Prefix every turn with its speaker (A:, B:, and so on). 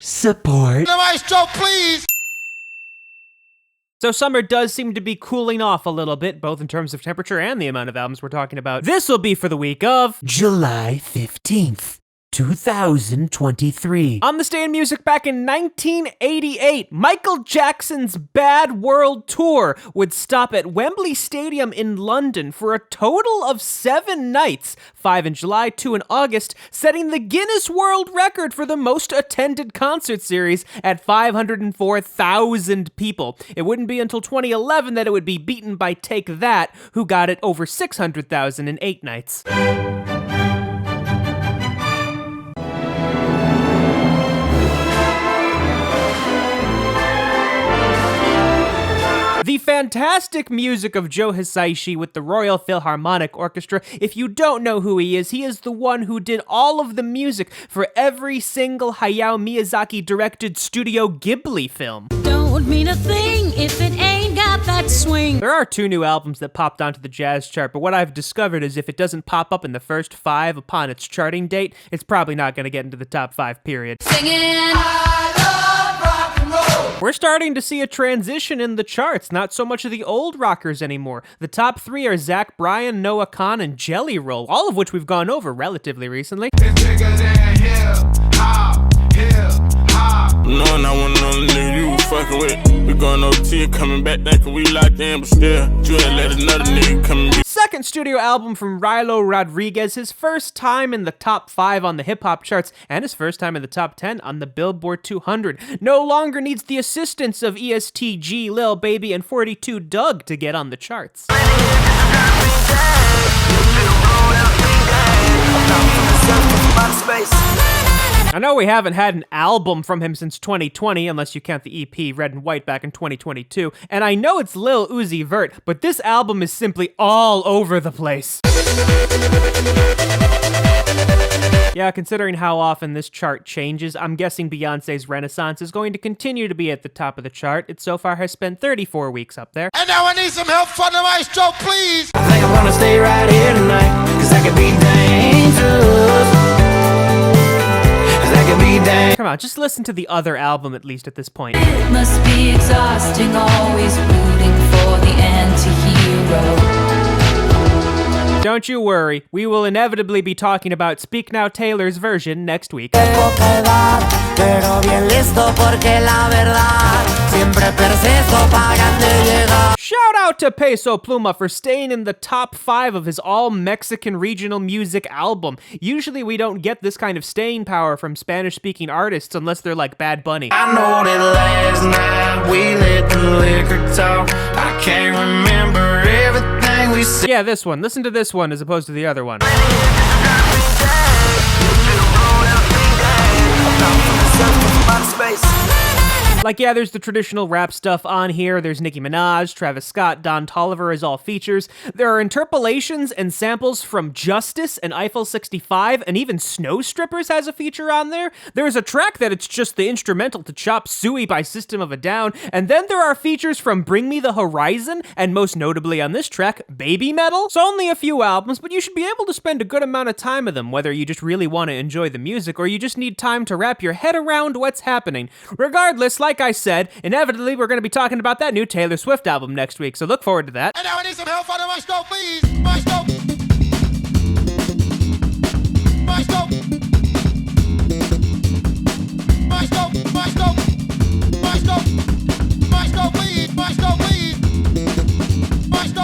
A: Support.
B: The maestro, please!
C: So summer does seem to be cooling off a little bit, both in terms of temperature and the amount of albums we're talking about. This will be for the week of
A: July 15th. 2023.
C: On this day in music back in 1988, Michael Jackson's Bad World Tour would stop at Wembley Stadium in London for a total of 7 nights, 5 in July, 2 in August, setting the Guinness World Record for the most attended concert series at 504,000 people. It wouldn't be until 2011 that it would be beaten by Take That, who got it over 600,000 in 8 nights. The fantastic music of Joe Hisaishi with the Royal Philharmonic Orchestra. If you don't know who he is the one who did all of the music for every single Hayao Miyazaki directed Studio Ghibli film.
D: Don't mean a thing if it ain't got that swing.
C: There are 2 new albums that popped onto the jazz chart, but what I've discovered is if it doesn't pop up in the first 5 upon its charting date, it's probably not going to get into the top 5, period.
D: Singing.
C: We're starting to see a transition in the charts, not so much of the old rockers anymore. The top 3 are Zach Bryan, Noah Kahan, and Jelly Roll, all of which we've gone over relatively recently.
B: It's bigger than hip hop.
E: Knowing I want no nigga you was fucking with. We going OT, coming back, thinking we locked in, but still, you ain't let another nigga come and be.
C: Second studio album from Rylo Rodriguez, his first time in the top 5 on the hip-hop charts, and his first time in the top 10 on the Billboard 200. No longer needs the assistance of ESTG, Lil Baby, and 42 Doug to get on the charts. I know we haven't had an album from him since 2020, unless you count the EP Red and White back in 2022, and I know it's Lil Uzi Vert, but this album is simply all over the place. Yeah, considering how often this chart changes, I'm guessing Beyonce's Renaissance is going to continue to be at the top of the chart. It so far has spent 34 weeks up there.
B: And now I need some help from the maestro, please!
F: I think I'm gonna stay right here tonight, cause I could be dangerous.
C: Come on, just listen to the other album at least at this point.
D: It must be exhausting, always rooting for the anti-hero.
C: Don't you worry, we will inevitably be talking about Speak Now Taylor's version next week. Shout out to Peso Pluma for staying in the top 5 of his all-Mexican regional music album. Usually we don't get this kind of staying power from Spanish-speaking artists unless they're like Bad Bunny.
F: I know that last night we let the liquor talk. I can't remember everything we said.
C: Yeah, this one. Listen to this one as opposed to the other one. Like, yeah, there's the traditional rap stuff on here. There's Nicki Minaj, Travis Scott, Don Toliver as all features. There are interpolations and samples from Justice and Eiffel 65, and even Snow Strippers has a feature on there. There's a track that it's just the instrumental to Chop Suey by System of a Down, and then there are features from Bring Me the Horizon, and most notably on this track, Baby Metal. It's only a few albums, but you should be able to spend a good amount of time with them, whether you just really want to enjoy the music, or you just need time to wrap your head around what's happening. Regardless, like I said, inevitably we're going to be talking about that new Taylor Swift album next week, so look forward to that.
B: And now I need some help from the maestro, please! Maestro!